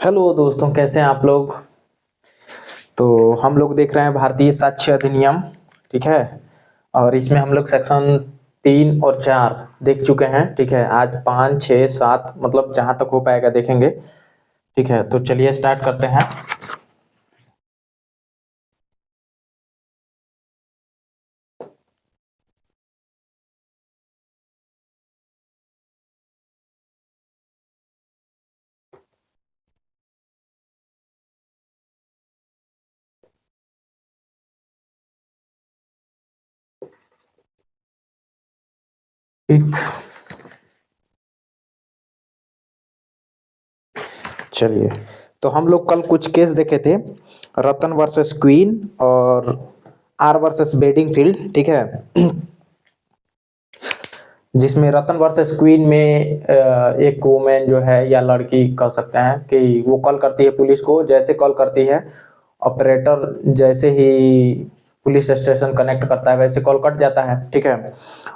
Hello दोस्तों, कैसे हैं आप लोग। तो हम लोग देख रहे हैं भारतीय साक्ष्य अधिनियम। ठीक है। और इसमें हम लोग सेक्शन 3 और 4 देख चुके हैं। ठीक है, आज 5, 6, 7 मतलब जहां तक हो पाएगा देखेंगे। ठीक है, तो चलिए स्टार्ट करते हैं। ठीक, चलिए। तो हम लोग कल कुछ केस देखे थे, रतन वर्सेस क्वीन और आर वर्सेस बेडिंगफील्ड। ठीक है। जिसमें रतन वर्सेस क्वीन में एक वुमेन जो है या लड़की कह सकते हैं कि वो कॉल करती है पुलिस को। जैसे कॉल करती है, ऑपरेटर जैसे ही पुलिस स्टेशन कनेक्ट करता है वैसे कॉल कट जाता है। ठीक है।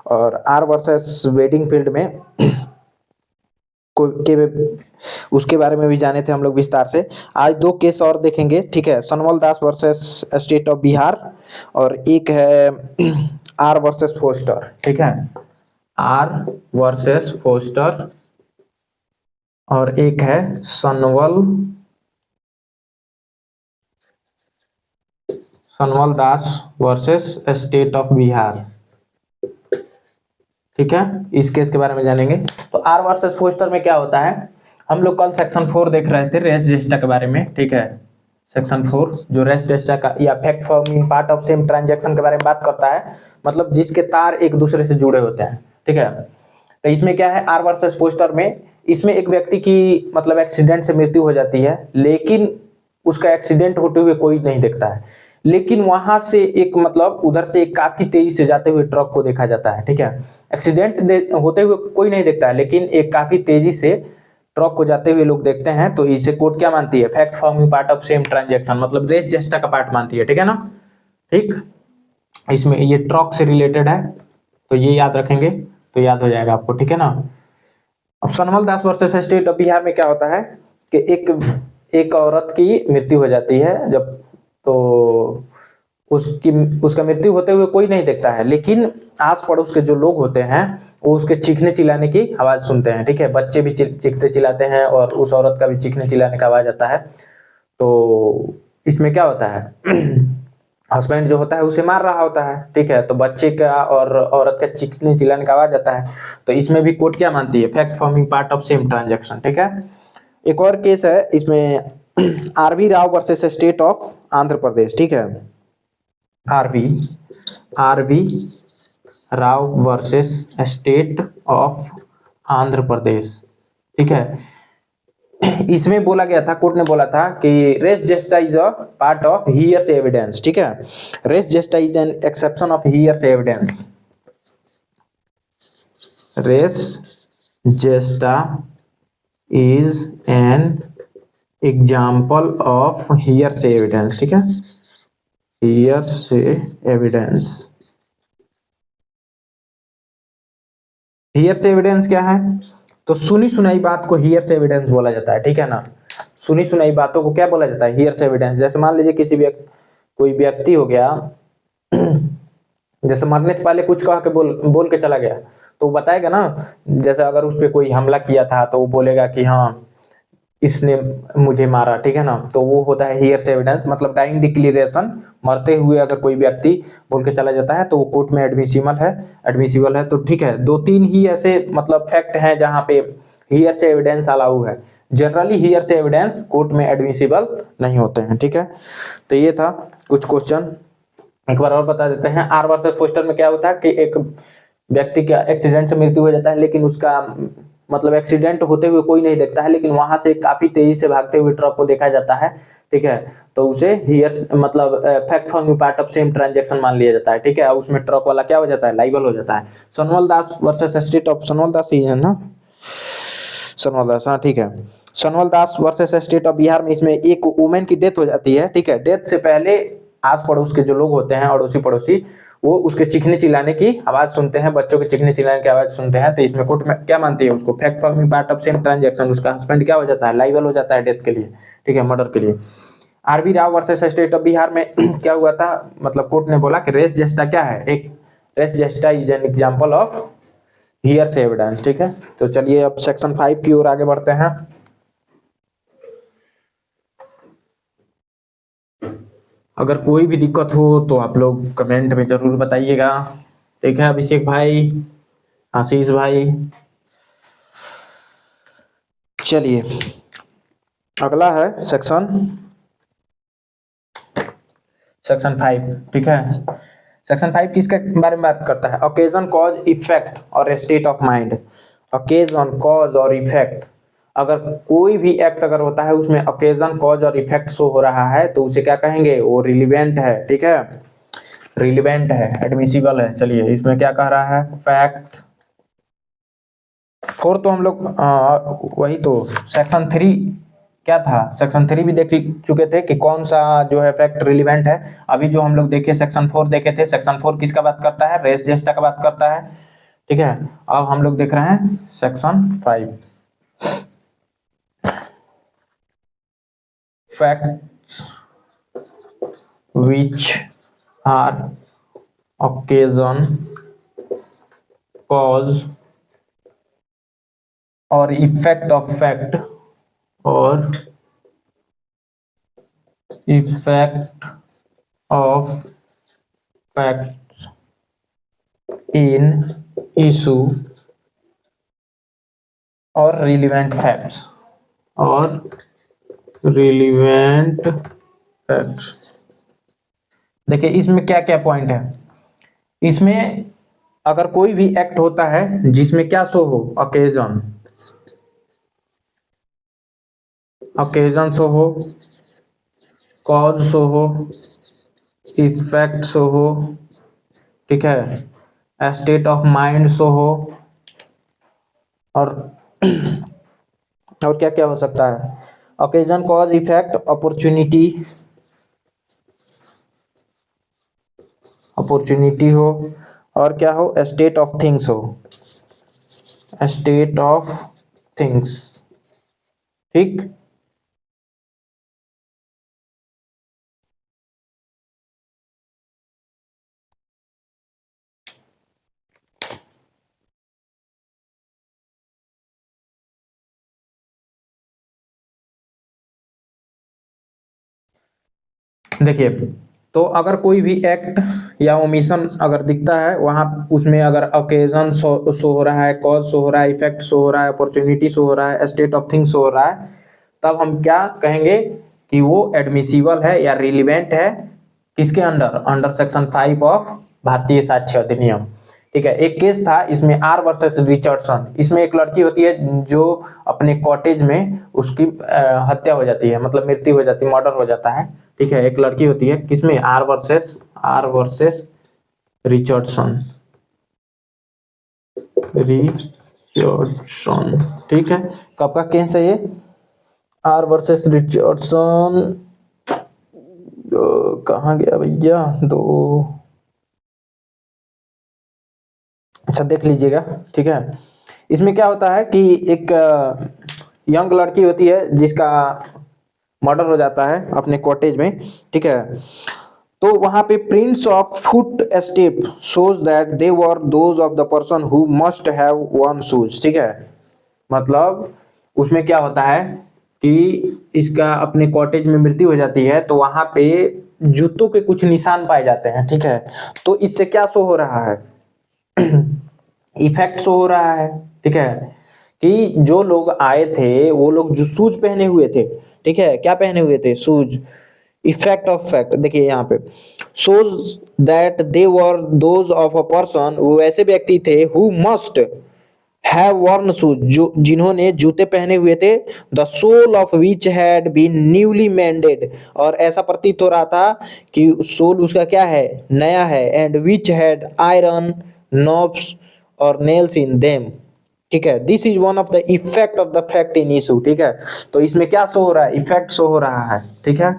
और आर वर्सेस वेडिंग फील्ड में उसके बारे में भी जाने थे हम लोग विस्तार से। आज दो केस और देखेंगे। ठीक है, सनवल दास वर्सेस स्टेट ऑफ बिहार और एक है आर वर्सेस फोस्टर। ठीक है, आर वर्सेस फोस्टर और एक है सनवल दास वर्सेस स्टेट ऑफ बिहार। ठीक है, इस केस के बारे में जानेंगे। तो आर वर्सेस फोस्टर में क्या होता है, हम लोग कल सेक्शन 4 देख रहे थे रेस जेस्टा के बारे में। ठीक है, सेक्शन 4 जो रेस जेस्टा का या fact forming part of same transaction के बारे में बात करता है, मतलब जिसके तार एक दूसरे से जुड़े होते हैं। ठीक है, तो इसमें क्या है, आर वर्सेस पोस्टर में इसमें एक व्यक्ति की मतलब एक्सीडेंट से मृत्यु हो जाती है, लेकिन उसका एक्सीडेंट होते हुए कोई नहीं देखता है। लेकिन वहां से एक मतलब उधर से एक काफी तेजी से जाते हुए ट्रक को देखा जाता है। ठीक है, एक्सीडेंट होते हुए कोई नहीं देखता है, लेकिन एक काफी तेजी से ट्रक को जाते हुए लोग देखते हैं। तो इसे कोर्ट क्या मानती है, fact forming part of same transaction, मतलब रेस जेस्टा का पार्ट मानती है। ठीक है ना। ठीक, इसमें ये ट्रक से रिलेटेड है, तो ये याद रखेंगे तो याद हो जाएगा आपको। ठीक है ना। अब सनमल दास वर्सेस स्टेट ऑफ बिहार में क्या होता है कि एक एक औरत की मृत्यु हो जाती है जब, तो उसकी उसका मृत्यु होते हुए कोई नहीं देखता है, लेकिन आस पड़ोस के जो लोग होते हैं वो उसके चीखने चिल्लाने की आवाज सुनते हैं। ठीक है, बच्चे भी चीखते चिल्लाते हैं और उस औरत का भी चीखने चिल्लाने का आवाज आता है। तो इसमें क्या होता है हस्बैंड जो होता है उसे मार रहा होता है। ठीक है, तो बच्चे का और औरत का चीखने चिल्लाने का आवाज आता है। तो इसमें भी कोर्ट क्या मानती है, fact forming part of same transaction. ठीक है। एक और केस है इसमें RV Rao versus state of Andhra Pradesh. ठीक है, RV RV Rao versus state of Andhra Pradesh. ठीक है, इसमें बोला गया था, कोर्ट ने बोला था कि res gestae is a part of hearsay evidence. ठीक है, res gestae is an exception of hearsay evidence. Res gestae is an example of hearsay evidence. ठीक है, हियर्स एविडेंस। हियर्स एविडेंस क्या है, तो सुनी सुनाई बात को हियर्स एविडेंस बोला जाता है। ठीक है ना, सुनी सुनाई बातों को क्या बोला जाता है, हियर्स एविडेंस। जैसे मान लीजिए किसी व्यक्ति, कोई व्यक्ति हो गया जैसे मरने से पहले कुछ कह के बोल बोल के चला गया, तो वो बताएगा ना। जैसे अगर उस पर कोई हमला किया था तो वो बोलेगा कि हाँ इसने मुझे मारा। ठीक है ना, तो वो होता है हियर्स एविडेंस, मतलब डाइंग डिक्लेरेशन। मरते हुए अगर कोई व्यक्ति बोल के चला जाता है तो वो कोर्ट में एडमिसिबल है। तो ठीक है, दो तीन ही ऐसे मतलब फैक्ट हैं जहां पे हियर्स एविडेंस अलाउ है। जनरली हियर्स एविडेंस कोर्ट में एडमिसिबल नहीं होते हैं। ठीक है, तो ये था कुछ क्वेश्चन, एक बार और बता देते हैं। आर वर्सेस पोस्टर में क्या होता है कि एक व्यक्ति का एक्सीडेंट से मृत्यु हो जाता है, लेकिन उसका मतलब एक्सीडेंट होते हुए कोई नहीं देखता है, लेकिन वहां से काफी तेजी से भागते हुए ट्रक को देखा जाता है। ठीक है, तो उसे हियर्स मतलब fact forming part of same transaction मान लिया जाता है। ठीक है, उसमें ट्रक वाला क्या हो जाता है, लाइबल हो जाता है। सनवल दास वर्सेस स्टेट ऑफ, सनवल दास ही है ना, सनवल दास, हाँ ठीक है। सनवल दास वर्सेस स्टेट ऑफ बिहार में इसमें एक वुमेन की डेथ हो जाती है। ठीक है, डेथ से पहले आस पड़ोस के जो लोग होते हैं, अड़ोसी पड़ोसी, वो उसके चीखने चिल्लाने की आवाज सुनते हैं, बच्चों के चीखने चिल्लाने की आवाज सुनते हैं, तो इसमें कोर्ट में क्या मानती है उसको, fact forming part of same transaction, उसका हस्बैंड क्या हो जाता है, लाइबल हो जाता है डेथ के लिए, ठीक है, मर्डर के लिए। RB Rao versus state of Bihar में क्या हुआ था, मतलब कोर्ट ने बोला कि रेस जेस्टा क्या है, एक res gestae is an example of hearsay evidence, ठीक है। तो चलिए अब सेक्शन 5 की ओर आगे बढ़ते हैं। अगर कोई भी दिक्कत हो तो आप लोग कमेंट में जरूर बताइएगा, ठीक है। अभिषेक भाई, आशीष भाई, चलिए अगला है सेक्शन 5, ठीक है। सेक्शन 5 किसके बारे में बात करता है, ओकेजन, कॉज, इफेक्ट और state of mind. Occasion, cause और इफेक्ट, अगर कोई भी एक्ट अगर होता है उसमें ओकेजन, कॉज और इफेक्ट शो हो रहा है तो उसे क्या कहेंगे, वो रिलीवेंट है, ठीक है, रिलीवेंट है, एडमिसिबल है। चलिए इसमें क्या कह रहा है, फैक्ट 4 तो हम लोग वही तो सेक्शन 3 क्या था, सेक्शन 3 भी देख चुके थे कि कौन सा जो है फैक्ट रिलीवेंट है। अभी जो हम लोग देखे सेक्शन 4 देखे थे, सेक्शन 4 किसका बात करता है, रेस जेस्टा का बात करता है, ठीक है। अब हम लोग देख रहे हैं section 5, facts which are occasion, cause और इफेक्ट ऑफ फैक्ट और effect of facts in issue और रिलीवेंट फैक्ट्स और रिलीवेंट फैक्ट्स। देखिए इसमें क्या क्या पॉइंट है, इसमें अगर कोई भी एक्ट होता है जिसमें क्या शो हो, ओकेजन, ओकेजन शो हो, कॉज शो हो, इफेक्ट शो हो, ठीक है, स्टेट ऑफ माइंड शो हो, और और क्या क्या हो सकता है, occasion, cause, effect, opportunity, opportunity हो, और क्या हो, स्टेट ऑफ थिंग्स हो, स्टेट ऑफ थिंग्स, ठीक। देखिए तो अगर कोई भी एक्ट या ओमिशन अगर दिखता है वहां, उसमें अगर ओकेजन शो हो रहा है, कॉज शो हो रहा है, इफेक्ट शो हो रहा है, अपॉर्चुनिटी शो हो रहा है, स्टेट ऑफ थिंग्स शो हो रहा है, तब हम क्या कहेंगे कि वो एडमिसिबल है या रिलीवेंट है, किसके अंडर, अंडर सेक्शन 5 ऑफ भारतीय साक्ष्य अधिनियम, ठीक है। एक केस था इसमें आर वर्सेस रिचर्डसन, इसमें एक लड़की होती है जो अपने कॉटेज में उसकी हत्या हो जाती है, मतलब मृत्यु हो जाती है, मर्डर हो जाता है, ठीक है। एक लड़की होती है किसमें, आर वर्सेस रिचर्डसन, रिचर्डसन, ठीक है। कब का केस है ये, आर वर्सेस रिचर्डसन, कहाँ गया भैया, दो, अच्छा देख लीजिएगा, ठीक है। इसमें क्या होता है कि एक यंग लड़की होती है जिसका मर्डर हो जाता है अपने कॉटेज में, ठीक है। तो वहां पे prints of foot step shows that they were those of the person who must have one shoes, ठीक है। मतलब उसमें क्या होता है कि इसका अपने कॉटेज में मृत्यु हो जाती है, तो वहां पे जूतों के कुछ निशान पाए जाते हैं, ठीक है। तो इससे क्या शो हो रहा है, इफेक्ट शो हो रहा है, ठीक है, कि जो लोग आए थे वो लोग जो शूज पहने हुए थे, ठीक है, क्या पहने हुए थे, शूज। इफेक्ट ऑफ फैक्ट देखिए यहाँ पे, shows that they were those of a person, वो ऐसे व्यक्ति थे who must have worn shoes, जो जिन्होंने जूते पहने हुए थे, the sole of which had been newly mended, और ऐसा प्रतीत हो रहा था कि सोल उसका क्या है, नया है, and which had iron knobs और नेल्स इन देम, ठीक है। This is one of the effect of the fact in issue, ठीक है। तो इसमें क्या शो हो रहा है, इफेक्ट शो हो रहा है, ठीक है।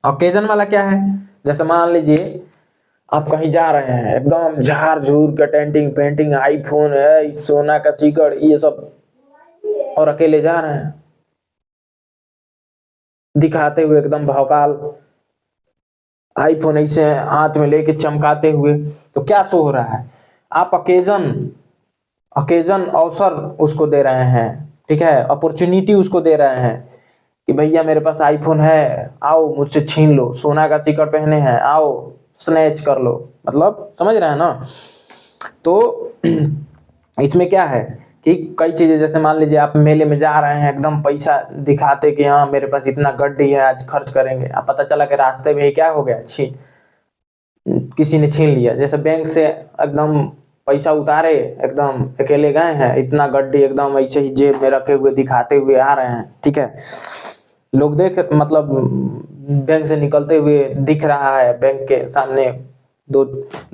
ओकेजन वाला क्या है, जैसे मान लीजिए आप कहीं जा रहे हैं, एकदम झाड़ झूर का टेंटिंग पेंटिंग, आईफोन है, सोना का सीकड़, ये सब, और अकेले जा रहे हैं दिखाते हुए एकदम भौकाल, आईफोन ऐसे हाथ में लेके चमकाते हुए। तो क्या शो हो रहा है? आप अकेजन अवसर उसको दे रहे हैं, ठीक है, अपॉर्चुनिटी उसको दे रहे हैं कि भैया मेरे पास आईफोन है, आओ मुझसे छीन लो, सोना का सिक्कर पहने हैं, आओ स्नैच कर लो, मतलब समझ रहे हैं ना। तो इसमें क्या है कि कई चीजें, जैसे मान लीजिए आप मेले में जा रहे हैं, एकदम पैसा दिखाते कि हाँ मेरे पास इतना गड्डी है, आज खर्च करेंगे, अब पता चला कि रास्ते में ही क्या हो गया, किसी ने छीन लिया। जैसे बैंक से एकदम पैसा उतारे, एकदम अकेले गए हैं, इतना गड्डी एकदम ऐसे ही जेब में रखे हुए दिखाते हुए आ रहे हैं, ठीक है, लोग देख, मतलब बैंक से निकलते हुए दिख रहा है, बैंक के सामने दो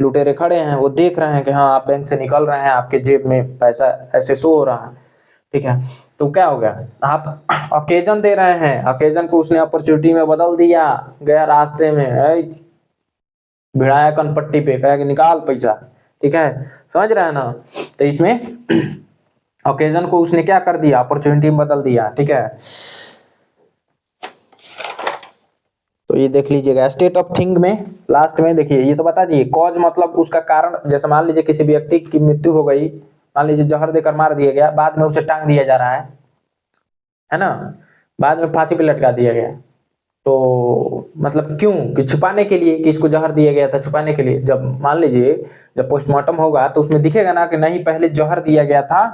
लुटेरे खड़े हैं, वो देख रहे हैं कि हाँ आप बैंक से निकल रहे हैं, आपके जेब में पैसा ऐसे शो हो रहा है, ठीक है। तो क्या हो गया, आप अकेजन दे रहे हैं, अकेजन को उसने अपॉर्चुनिटी में बदल दिया, गया रास्ते में, भिड़ाया कनपट्टी पे, कहा कि निकाल पैसा, ठीक है, समझ रहे हैं ना। तो इसमें ओकेजन को उसने क्या कर दिया, अपॉर्चुनिटी में बदल दिया, ठीक है। तो ये देख लीजिएगा स्टेट ऑफ थिंग में लास्ट में देखिए, ये तो बता दिए कॉज मतलब उसका कारण। जैसे मान लीजिए किसी व्यक्ति की मृत्यु हो गई, मान लीजिए जहर देकर मार दिया गया, बाद में उसे टांग दिया जा रहा है ना, बाद में फांसी पे लटका दिया गया, तो मतलब क्यों, कि छुपाने के लिए, कि इसको जहर दिया गया था छुपाने के लिए। जब मान लीजिए जब पोस्टमार्टम होगा तो उसमें दिखेगा ना कि नहीं पहले जहर दिया गया था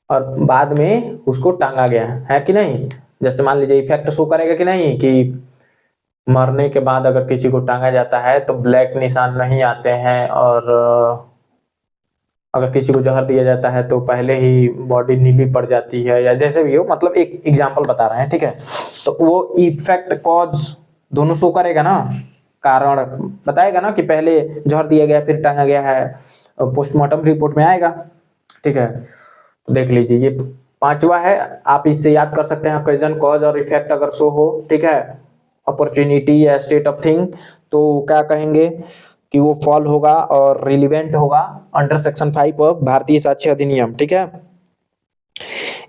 और बाद में उसको टांगा गया है कि नहीं। जैसे मान लीजिए इफेक्ट शो करेगा कि नहीं, कि मरने के बाद अगर किसी को टांगा जाता है तो ब्लैक निशान नहीं आते हैं, और अगर किसी को जहर दिया जाता है तो पहले ही बॉडी नीली पड़ जाती है, या जैसे भी हो, मतलब एक एग्जांपल बता रहे हैं, ठीक है। तो वो इफेक्ट कॉज दोनों शो करेगा ना, कारण बताएगा ना कि पहले जहर दिया गया फिर टांगा गया है, पोस्टमार्टम रिपोर्ट में आएगा, ठीक है। तो देख लीजिए ये पांचवा है, आप इससे याद कर सकते हैं, ओकेजन कॉज और इफेक्ट अगर शो हो, ठीक है, अपॉर्चुनिटी या स्टेट ऑफ थिंग, तो क्या कहेंगे कि वो फॉल होगा और रिलीवेंट होगा अंडर सेक्शन 5 ऑफ भारतीय साक्ष्य अधिनियम, ठीक है।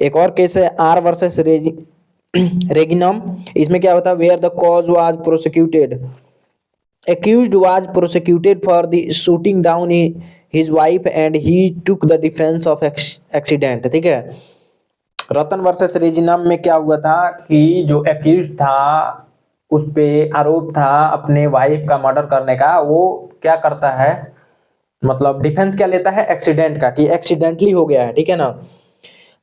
एक और केस है आर वर्सेस रेगिनम। इसमें क्या होता है, where the cause was prosecuted, accused was prosecuted for the shooting down his wife and he took the defense of accident, ठीक है। रतन वर्सेस रेजिनम में क्या हुआ था कि जो एक्यूज था उस पे आरोप था अपने वाइफ का मर्डर करने का, वो क्या करता है, मतलब डिफेंस क्या लेता है, एक्सीडेंट का, कि एक्सीडेंटली हो गया है, ठीक है ना।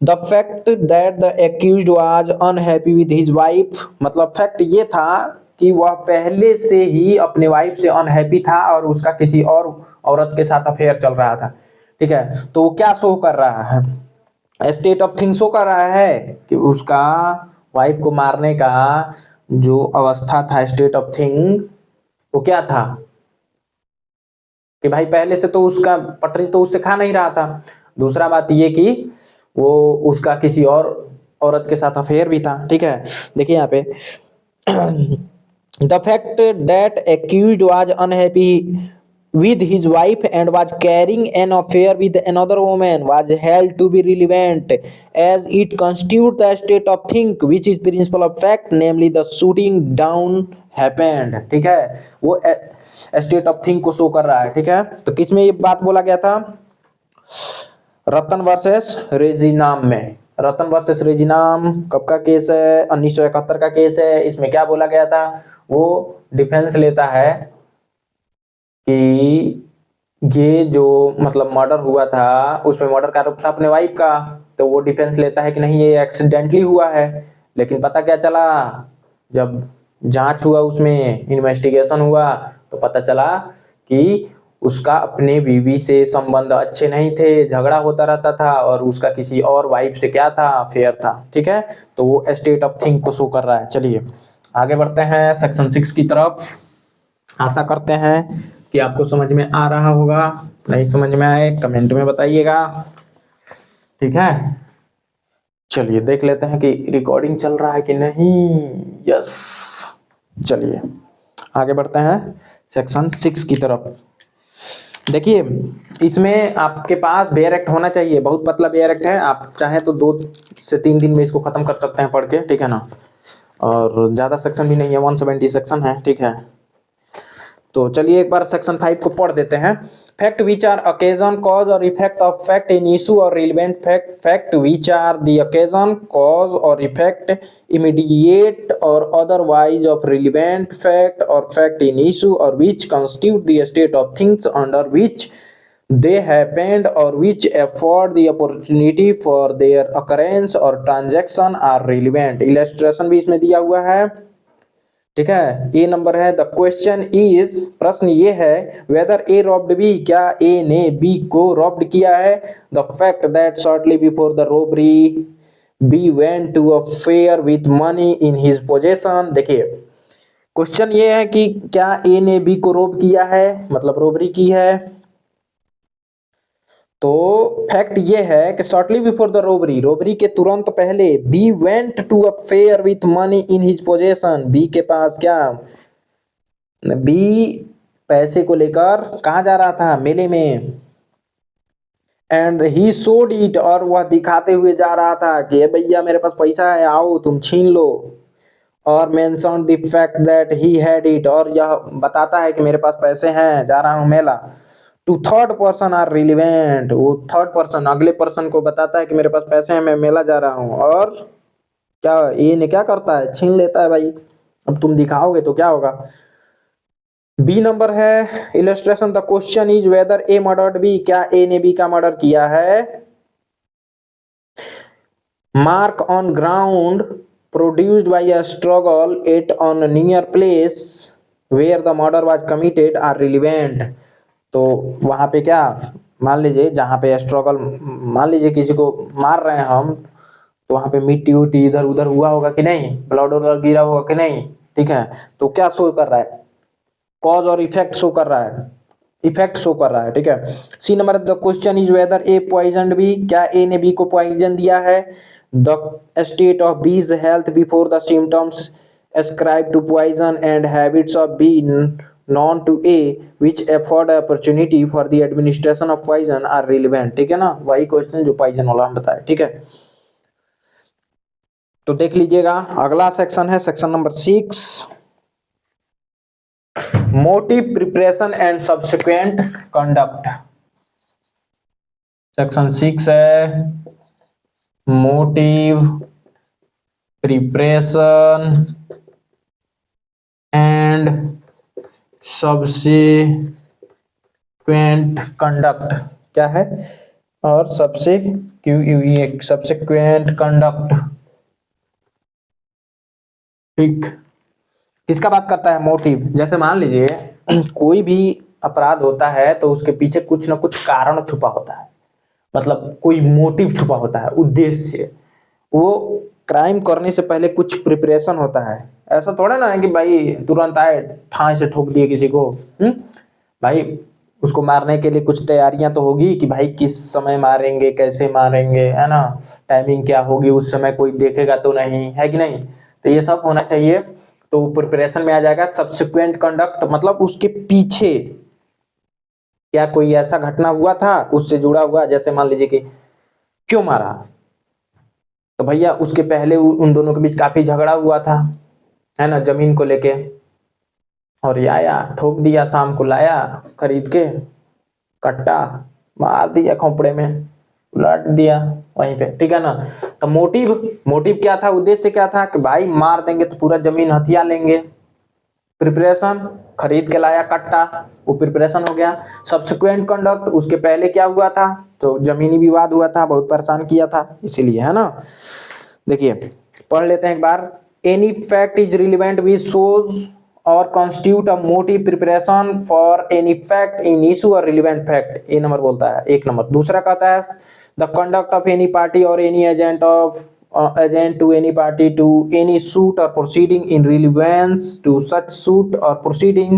The fact that the accused was unhappy with his wife, मतलब फैक्ट ये था कि वह पहले से ही अपने वाइफ से अनहैप्पी था और उसका किसी और औरत के साथ अफेयर चल रहा था, ठीक है। तो वो क्या शो कर रहा है, स्टेट ऑफ थिंग शो कर रहा है कि उसका वाइफ को मारने का जो अवस्था था, स्टेट ऑफ थिंग, वो क्या था कि भाई पहले से तो उसका पटरी तो उससे खा नहीं रहा था। दूसरा बात ये कि वो उसका किसी और औरत के साथ अफेयर भी था, ठीक है। देखिए यहाँ पे the fact that accused was unhappy with his wife and was carrying an affair with another woman was held to be relevant as it constitutes the state of think which is principle of fact, namely the shooting down happened, ठीक है। वो state of think को show कर रहा है, ठीक है। तो किसमें ये बात बोला गया था, रतन वर्सेस रेजिनाम में। रतन वर्सेस रेजिनाम कब का केस है, 1971 का केस है। इसमें क्या बोला गया था, वो डिफेंस लेता है कि ये जो मतलब मर्डर हुआ था उसमें मर्डर का आरोप था अपने वाइफ का, तो वो डिफेंस लेता है कि नहीं ये एक्सीडेंटली हुआ है। लेकिन पता क्या चला, जब जांच हुआ, उसमें इन्वेस्टिगेशन हुआ, तो पता चला कि उसका अपने बीवी से संबंध अच्छे नहीं थे, झगड़ा होता रहता था और उसका किसी और वाइफ से क्या था, अफेयर था, ठीक है। तो वो स्टेट ऑफ थिंग को शो कर रहा है। चलिए आगे बढ़ते हैं सेक्शन 6 की तरफ। आशा करते हैं कि आपको समझ में आ रहा होगा, नहीं समझ में आए कमेंट में बताइएगा, ठीक है। चलिए देख लेते हैं कि रिकॉर्डिंग चल रहा है कि नहीं। यस, चलिए आगे बढ़ते हैं सेक्शन 6 की तरफ। देखिए इसमें आपके पास बेयर एक्ट होना चाहिए, बहुत पतला बेयर एक्ट है, आप चाहे तो 2 से 3 दिन में इसको खत्म कर सकते हैं पढ़ के, ठीक है ना। और ज़्यादा सेक्शन भी नहीं है, 170 सेक्शन है, ठीक है। तो चलिए एक बार सेक्शन 5 को पढ़ देते हैं। Fact which are occasion cause और effect of fact in issue और relevant fact. Fact which are the occasion cause और इफेक्ट इमीडिएट और अदरवाइज ऑफ रिलेवेंट फैक्ट और फैक्ट इन इशू और which constitute the state of things under which they happened or which afford the opportunity for their occurrence or transaction are relevant। illustration भी इसमें दिया हुआ है, ठीक है। ए नंबर है द क्वेश्चन इज, प्रश्न ये है, वेदर ए रॉब्ड बी, क्या ए ने बी को रॉब्ड किया है। The fact that shortly before the robbery B went to a fair with money in his possession. देखिए क्वेश्चन ये है कि क्या ए ने बी को रॉब किया है, मतलब रॉबरी की है। तो फैक्ट ये है कि shortly before the robbery, robbery के तुरंत पहले, B went to a fair with money in his possession, B के पास क्या, बी पैसे को लेकर कहाँ जा रहा था, मेले में। एंड ही सोड इट, और वह दिखाते हुए जा रहा था कि भैया मेरे पास पैसा है, आओ तुम छीन लो। और mention the fact that he had it, और यह बताता है कि मेरे पास पैसे हैं, जा रहा हूँ मेला। To third person are relevant, वो थर्ड पर्सन अगले पर्सन को बताता है कि मेरे पास पैसे हैं, मैं मेला जा रहा हूँ। और क्या ए ने क्या करता है, छीन लेता है। भाई अब तुम दिखाओगे तो क्या होगा। बी नंबर है illustration the question is whether A murdered B, क्या ए ने बी का मर्डर किया है। Mark on ground produced by a struggle at on near place where the murder was committed are relevant. तो वहां पे क्या, मान लीजिए जहां पे स्ट्रगल, मान लीजिए किसी को मार रहे हैं हम, तो वहां पे मिट्टी उट्टी इधर उधर हुआ होगा कि नहीं, ब्लड उधर गिरा होगा कि नहीं, ठीक है। तो क्या शो कर रहा है, कॉज और इफेक्ट शो कर रहा है, इफेक्ट शो कर रहा है, ठीक है। C number the question is whether A poison B, क्या ए ने बी को पॉइजन दिया है। The state of B's health before the symptoms ascribed to poison and habits of B known to A which afford opportunity for the administration of poison are relevant। ठीक है ना, वही question जो poison वाला हम बताए, ठीक है। तो देख लीजिएगा अगला सेक्शन है section number 6, motive preparation and subsequent conduct. Section 6 है motive preparation and subsequent conduct, क्या है, और सब्सिक्वेंट कंडक्ट, ठीक। किसका बात करता है, मोटिव। जैसे मान लीजिए कोई भी अपराध होता है तो उसके पीछे कुछ ना कुछ कारण छुपा होता है, मतलब कोई मोटिव छुपा होता है, उद्देश्य। वो क्राइम करने से पहले कुछ प्रिपरेशन होता है। ऐसा थोड़ा ना है कि भाई तुरंत आए ठाई से ठोक दिए किसी को। भाई उसको मारने के लिए कुछ तैयारियां तो होगी कि भाई किस समय मारेंगे, कैसे मारेंगे, है ना, टाइमिंग क्या होगी, उस समय कोई देखेगा तो नहीं, है कि नहीं। तो ये सब होना चाहिए, तो प्रिपरेशन में आ जाएगा। सब्सिक्वेंट कंडक्ट मतलब उसके पीछे क्या कोई ऐसा घटना हुआ था उससे जुड़ा हुआ, जैसे मान लीजिए कि क्यों मारा, तो भैया उसके पहले उन दोनों के बीच काफी झगड़ा हुआ था, है ना, जमीन को लेके, और ये आया ठोक दिया, शाम को लाया खरीद के कट्टा, मार दिया खोपड़े में, उलट दिया वहीं पे, ठीक है ना। तो मोटिव क्या था, उद्देश्य क्या था कि भाई मार देंगे तो पूरा जमीन हथिया लेंगे। प्रिपरेशन, खरीद के लाया कट्टा, वो प्रिपरेशन हो गया। सब्सिक्वेंट कंडक्ट, उसके पहले क्या हुआ था, तो जमीनी विवाद हुआ था, बहुत परेशान किया था, इसीलिए, है ना। देखिए पढ़ लेते हैं एक बार। Any fact is relevant which shows और constitute a motive preparation for any fact in issue और रिलेवेंट फैक्ट। ए नंबर बोलता है, एक नंबर। दूसरा कहता है the conduct of any party और any agent of agent to any party to any suit or proceeding in relevance to such suit or proceeding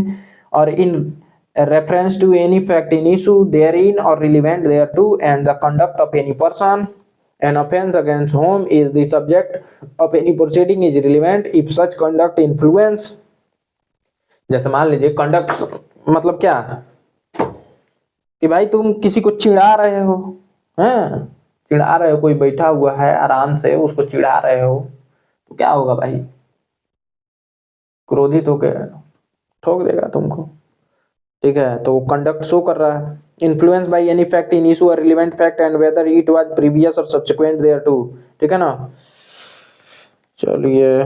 or in reference to any fact in issue therein or relevant thereto, and the conduct of any person an offense against whom is the subject of any proceeding is relevant if such conduct influence जैसे मान लीजिए conduct मतलब क्या कि भाई तुम किसी को चिढ़ा रहे हो, हैं, चिढ़ा रहे हो, कोई बैठा हुआ है आराम से उसको चिढ़ा रहे हो, तो क्या होगा भाई, क्रोधित होकर ठोक देगा तुमको। ठीक है, तो कंडक्ट शो कर रहा है influence by any fact in issue और relevant fact and whether it was previous और सब्सिक्वेंट देयर टू। ठीक है ना। चलिए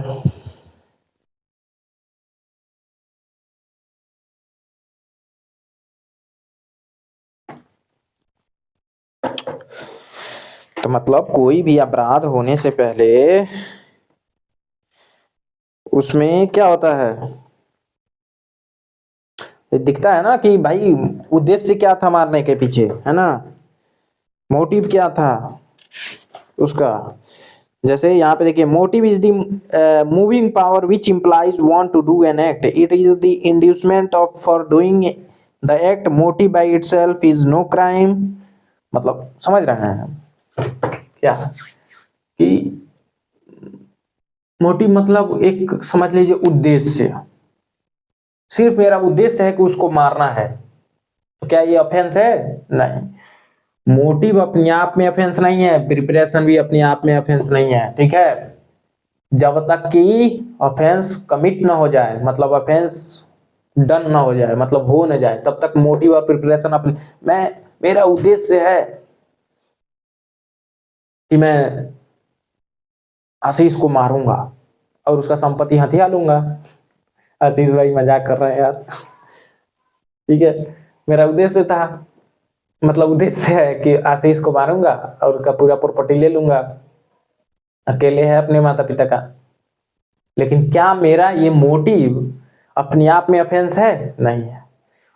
तो मतलब कोई भी अपराध होने से पहले उसमें क्या होता है, ये दिखता है ना कि भाई उद्देश्य क्या था मारने के पीछे, है ना, मोटिव क्या था उसका। जैसे यहाँ पे देखिए, motive is the moving power which implies want to do an act, it is the inducement of for doing the act, motive by itself is no crime. मतलब समझ रहे हैं क्या कि मोटिव मतलब एक समझ लीजिए उद्देश्य, सिर्फ मेरा उद्देश्य है कि उसको मारना है, तो क्या ये ऑफेंस है? नहीं। मोटिव अपने आप में ऑफेंस नहीं है, प्रिपरेशन भी अपने आप में ऑफेंस नहीं है। ठीक है, जब तक कि ऑफेंस कमिट ना हो जाए, मतलब ऑफेंस डन ना हो जाए, मतलब हो ना जाए, तब तक मोटिव और प्रिपरेशन अपने, मैं, मेरा उद्देश्य है कि मैं आशीष को मारूंगा और उसका संपत्ति हथिया लूंगा। आशीष भाई मजाक कर रहे हैं यार। ठीक है, मेरा उद्देश्य था, मतलब उद्देश्य है कि आशीष को मारूंगा और उसका पूरा प्रॉपर्टी ले लूंगा, अकेले है अपने माता पिता का। लेकिन क्या मेरा ये मोटिव अपने आप में ऑफेंस है? नहीं है।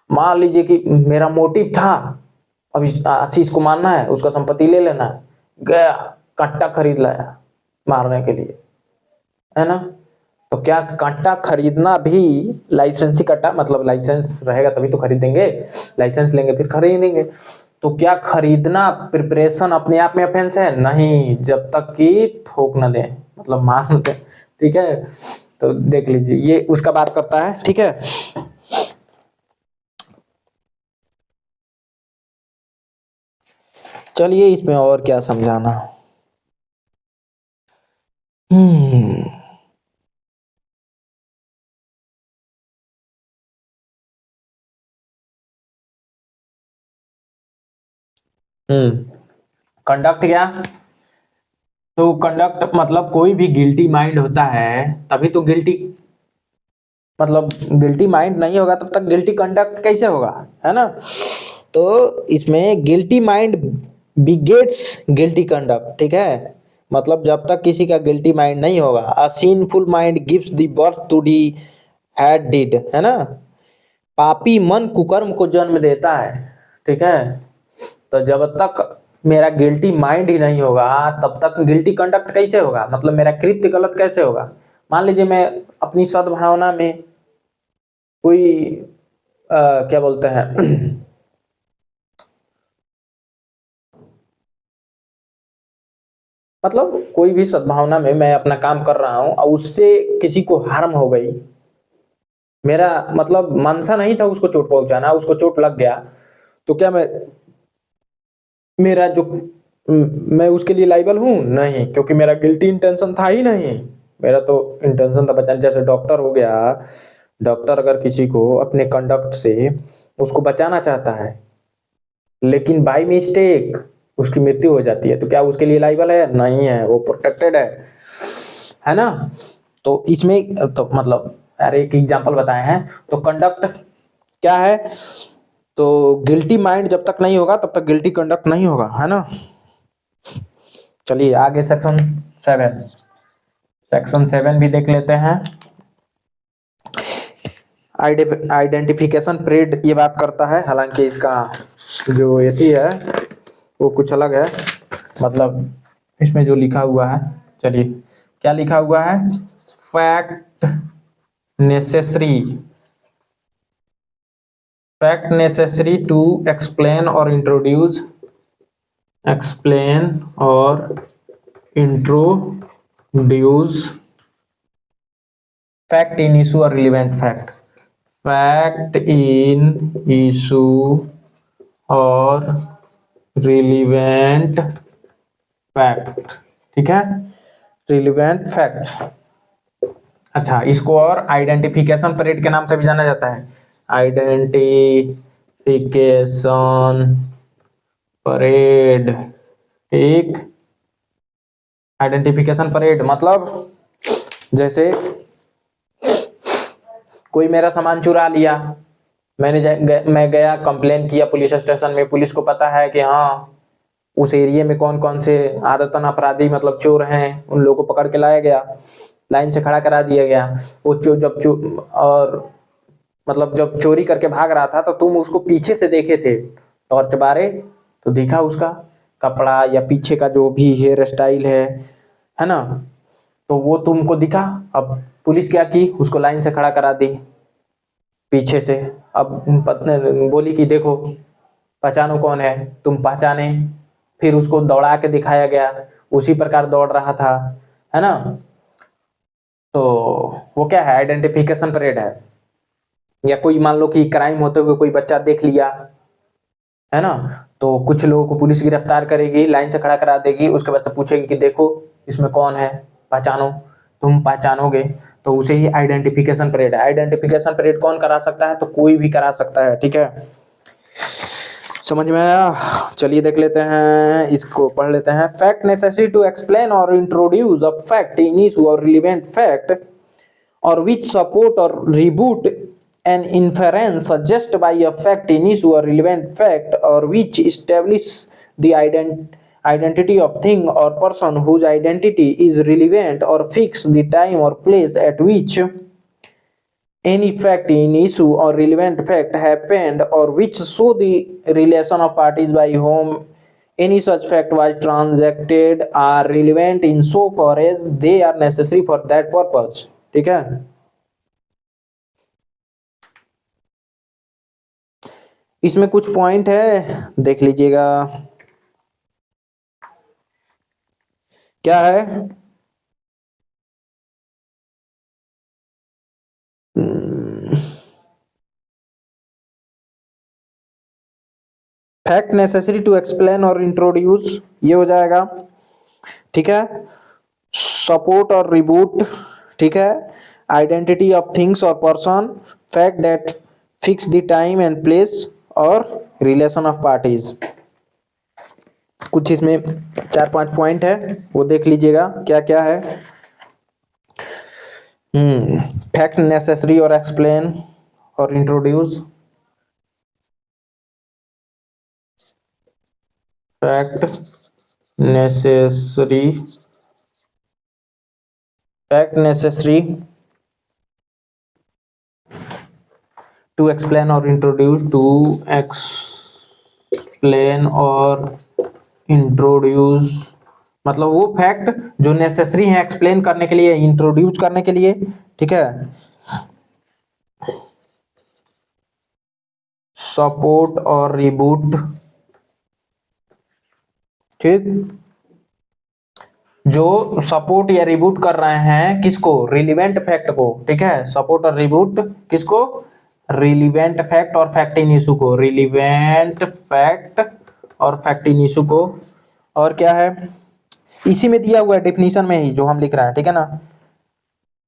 मान लीजिए कि मेरा मोटिव था अब आशीष को मारना है, उसका संपत्ति ले लेना है, गया कट्टा खरीद लाया मारने के लिए, है ना, तो क्या कट्टा खरीदना भी लाइसेंसी कट्टा, मतलब लाइसेंस रहेगा तभी तो खरीदेंगे, लाइसेंस लेंगे फिर खरीदेंगे, तो क्या खरीदना प्रिपरेशन अपने आप में ऑफेंस है? नहीं, जब तक कि ठोक न दे, मतलब मार न दे। ठीक है, तो देख लीजिए ये उसका बात करता है। ठीक है, चलिए इसमें और क्या समझाना। हम्म कंडक्ट क्या, तो कंडक्ट मतलब कोई भी गिल्टी माइंड होता है तभी तो गिल्टी, मतलब गिल्टी माइंड नहीं होगा तब तक गिल्टी कंडक्ट कैसे होगा, है ना। तो इसमें guilty mind begets guilty conduct. ठीक है, मतलब जब तक किसी का गिल्टी माइंड नहीं होगा, a sinful mind gives the birth to the bad deed, है ना, पापी मन कुकर्म को जन्म देता है। ठीक है, तो जब तक मेरा गिल्टी माइंड ही नहीं होगा तब तक गिल्टी कंडक्ट कैसे होगा, मतलब मेरा कृत्य गलत कैसे होगा। मान लीजिए मैं अपनी सद्भावना में कोई क्या बोलते हैं मतलब कोई भी सद्भावना में मैं अपना काम कर रहा हूं और उससे किसी को हार्म हो गई, मेरा मतलब मनसा नहीं था उसको चोट पहुंचाना, उसको चोट लग गया, तो क्या मैं, मेरा जो मैं उसके लिए लाइबल हूं? नहीं, क्योंकि मेरा गिल्टी इंटेंशन था ही नहीं, मेरा तो इंटेंशन था बचाने। जैसे डॉक्टर हो गया, डॉक्टर अगर किसी को अपने कंडक्ट से उसको बचाना चाहता है लेकिन बाय मिस्टेक उसकी मृत्यु हो जाती है, तो क्या उसके लिए लाइबल है? नहीं है, वो प्रोटेक्टेड है ना। तो इसमें तो मतलब अरे एक एग्जांपल बताए हैं, तो कंडक्ट क्या है, तो गिल्टी माइंड जब तक नहीं होगा तब तक गिल्टी कंडक्ट नहीं होगा, है ना। चलिए आगे सेक्शन 7, सेक्शन 7 भी देख लेते हैं। आइडेंटिफिकेशन परेड ये बात करता है, हालांकि इसका जो यति है वो कुछ अलग है, मतलब इसमें जो लिखा हुआ है, चलिए क्या लिखा हुआ है, fact necessary, fact necessary to explain और इंट्रोड्यूस, एक्सप्लेन और इंट्रोड्यूस फैक्ट इन इशू और relevant fact, fact in issue और रिलीवेंट फैक्ट, ठीक है, रिलीवेंट फैक्ट्स। अच्छा, इसको और आइडेंटिफिकेशन परेड के नाम से भी जाना जाता है, आइडेंटिफिकेशन परेड, ठीक। आइडेंटिफिकेशन परेड मतलब जैसे कोई मेरा सामान चुरा लिया, मैं गया कंप्लेन किया पुलिस स्टेशन में, पुलिस को पता है कि हाँ उस एरिया में कौन कौन से आदतन अपराधी मतलब चोर हैं, उन लोगों को पकड़ के लाया गया, लाइन से खड़ा करा दिया गया। वो और मतलब जब चोरी करके भाग रहा था तो तुम उसको पीछे से देखे थे, टॉर्च बारे तो देखा उसका कपड़ा या पीछे का जो भी हेयर स्टाइल है ना, तो वो तुमको दिखा। अब पुलिस क्या की, उसको लाइन से खड़ा करा दी पीछे से। अब बोली कि देखो पहचानो कौन है, तुम पहचाने, फिर उसको दौड़ा के दिखाया गया, उसी प्रकार दौड़ रहा था, है ना। तो वो क्या है, आइडेंटिफिकेशन परेड है। या कोई मान लो कि क्राइम होते हुए कोई बच्चा देख लिया, है ना, तो कुछ लोगों को पुलिस गिरफ्तार करेगी, लाइन से खड़ा करा देगी, उसके बाद से पूछेगी कि देखो इसमें कौन है, पहचानो। तुम पहचानोगे तो उसे ही आइडेंटिफिकेशन परेड है। आइडेंटिफिकेशन परेड कौन करा सकता है, तो कोई भी करा सकता है, ठीक है, समझ में आया। चलिए देख लेते हैं, इसको पढ़ लेते हैं। फैक्ट नेसेसरी टू एक्सप्लेन और introduce a fact in issue और relevant fact or which support or reboot an inference suggested by a fact in issue or relevant fact or which establish the identity of thing or person whose identity is relevant or fix the time or place at which any fact in issue or relevant fact happened or which show the relation of parties by whom any such fact was transacted are relevant in so far as they are necessary for that purpose, ठीक है। इसमें कुछ point है, देख लीजिएगा क्या है। Fact necessary to explain और इंट्रोड्यूस, ये हो जाएगा, ठीक है। सपोर्ट और रिबूट, ठीक है। आइडेंटिटी ऑफ थिंग्स और person, fact that fix the time and place, और रिलेशन ऑफ पार्टीज। कुछ इसमें 4-5 पॉइंट है, वो देख लीजिएगा क्या क्या है। फैक्ट नेसेसरी और एक्सप्लेन और introduce. Fact necessary, fact necessary to explain और इंट्रोड्यूस, टू एक्सप्लेन और इंट्रोड्यूस मतलब वो फैक्ट जो नेसेसरी है एक्सप्लेन करने के लिए, इंट्रोड्यूस करने के लिए, ठीक है। सपोर्ट और रिबूट, ठीक, जो सपोर्ट या रिबूट कर रहे हैं किसको, रिलीवेंट फैक्ट को, ठीक है। सपोर्ट और रिबूट किसको, रिलीवेंट फैक्ट और फैक्ट इन इशू को, रिलीवेंट फैक्ट और फैक्ट इन इशू को। और क्या है, इसी में दिया हुआ है डेफिनेशन में ही जो हम लिख रहे हैं, ठीक है ना।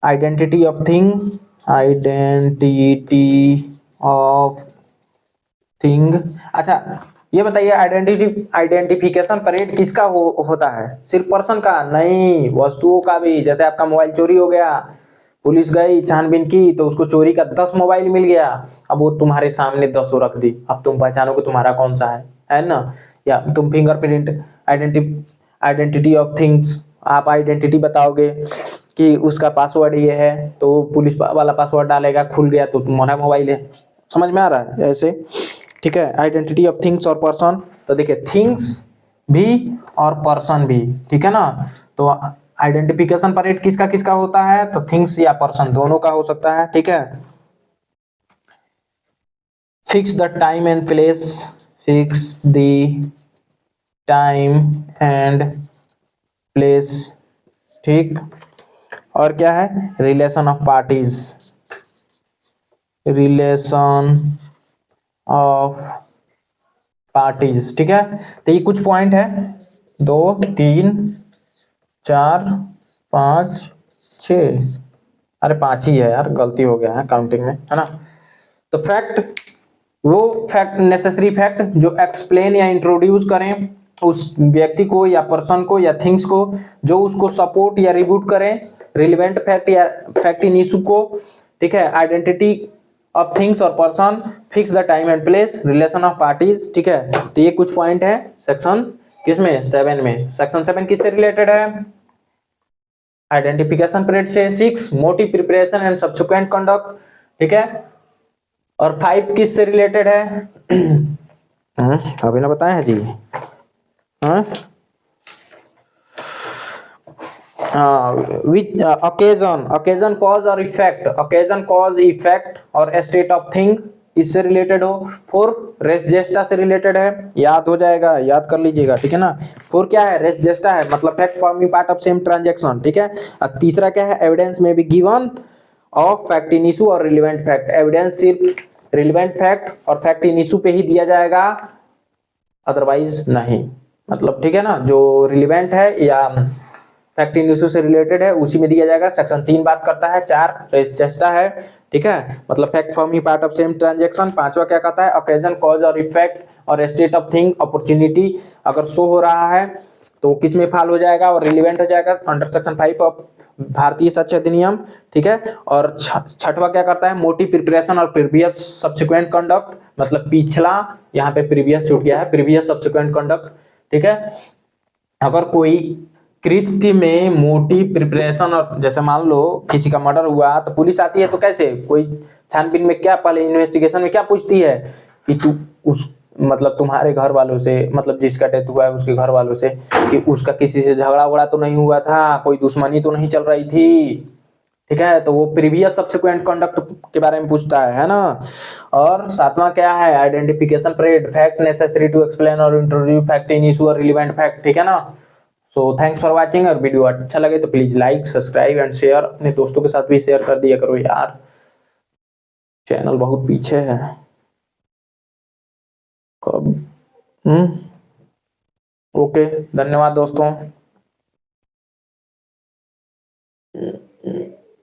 Identity of thing, identity of thing. अच्छा ये बताइए, आइडेंटिफिकेशन परेड किसका होता है, सिर्फ पर्सन का नहीं, वस्तुओं का भी। जैसे आपका मोबाइल चोरी हो गया, पुलिस गई छानबीन की तो उसको चोरी का 10 मोबाइल मिल गया, अब वो तुम्हारे सामने 10 रख दी, अब तुम पहचानोगे तुम्हारा कौन सा है ना। या तुम फिंगरप्रिंट, आइडेंटिटी ऑफ थिंग्स, आप आइडेंटिटी बताओगे कि उसका पासवर्ड ये है, तो पुलिस वाला पासवर्ड डालेगा, खुल गया तो तुम्हारा मोबाइल है। समझ में आ रहा है ऐसे, ठीक है। आइडेंटिटी ऑफ थिंग्स और पर्सन, तो देखिए थिंग्स भी और पर्सन भी, ठीक है ना। तो आइडेंटिफिकेशन परेड किसका किसका होता है, तो थिंग्स या पर्सन दोनों का हो सकता है, ठीक है। Fix the time and place, fix the time and place, ठीक। और क्या है, relation of parties, relation of parties. ठीक है, तो ये कुछ पॉइंट है, 2 3 4 5 6, अरे 5 ही है यार, गलती हो गया है काउंटिंग में, है ना। तो फैक्ट, वो फैक्ट, नेसेसरी फैक्ट जो एक्सप्लेन या इंट्रोड्यूस करें उस व्यक्ति को या पर्सन को या थिंग्स को, जो उसको सपोर्ट या रिबूट करें। रिलेवेंट फैक्ट या फैक्ट इन इशू को, ठीक है। आइडेंटिटी ऑफ थिंग्स और person, fix the time and place, relation of parties. ठीक है, तो ये कुछ पॉइंट है सेक्शन किसमें, 7 में। सेक्शन 7 किससे रिलेटेड है, आइडेंटिफिकेशन पीरियड से। 6 motive preparation and subsequent conduct. ठीक है, और 5 किससे रिलेटेड है अभी ना बताए हैं जी, विच ओकेजन कॉज और इफेक्ट, ओकेजन कॉज इफेक्ट और स्टेट ऑफ थिंग इससे रिलेटेड हो। 4 रेस जेस्टा से रिलेटेड है, याद हो जाएगा, याद कर लीजिएगा, ठीक है ना। 4 क्या है, रेस जेस्टा है, मतलब fact forming part of same transaction. ठीक है, और तीसरा क्या है, एविडेंस में be given of fact in issue और रिलेवेंट फैक्ट। एविडेंस सिर्फ रिलेवेंट फैक्ट और फैक्ट इन इशू पे ही दिया जाएगा, अदरवाइज नहीं, मतलब ठीक है ना। जो रिलेवेंट है या फैक्ट इन इशू से रिलेटेड है उसी में दिया जाएगा। सेक्शन 3 बात करता है, 4 रेस जेस्टा है, ठीक है, मतलब fact forming part of same transaction. 5वां क्या कहता है, ओकेजन कॉज और इफेक्ट और स्टेट ऑफ थिंग अपॉर्चुनिटी अगर शो हो रहा है तो किस में फॉल हो जाएगा और रिलेवेंट हो जाएगा, अंडर सेक्शन 5 ऑफ भारतीय साक्ष्य अधिनियम। ठीक है, और 6वां क्या करता है, मोटिव प्रिपरेशन और प्रीवियस सब्सिक्वेंट कंडक्ट, मतलब पिछला, यहाँ पे प्रीवियस छूट गया है, प्रीवियस सब्सिक्वेंट कंडक्ट। ठीक है, अगर कोई कृत्य में मोटिव प्रिपरेशन और, जैसे मान लो किसी का मर्डर हुआ तो पुलिस आती है तो कैसे, कोई छानबीन में क्या, पहले इन्वेस्टिगेशन में क्या पूछती है कि तू उस, मतलब तुम्हारे घर वालों से, मतलब जिसका डेथ हुआ है उसके घर वालों से, कि उसका किसी से झगड़ा वगड़ा तो नहीं हुआ था, कोई दुश्मनी तो नहीं चल रही थी। ठीक है, तो वो प्रीवियस सब्सिक्वेंट कंडक्ट के बारे में पूछता है ना। और 7वां क्या है, identification period, fact necessary to explain और इंट्रोड्यूस फैक्ट इन इशू और रिलेवेंट फैक्ट। ठीक है ना। So thanks for watching. और वीडियो अच्छा लगे तो please like, subscribe and share, अपने दोस्तों के साथ भी शेयर कर दिया करो यार, चैनल बहुत पीछे है कब। ओके, धन्यवाद दोस्तों।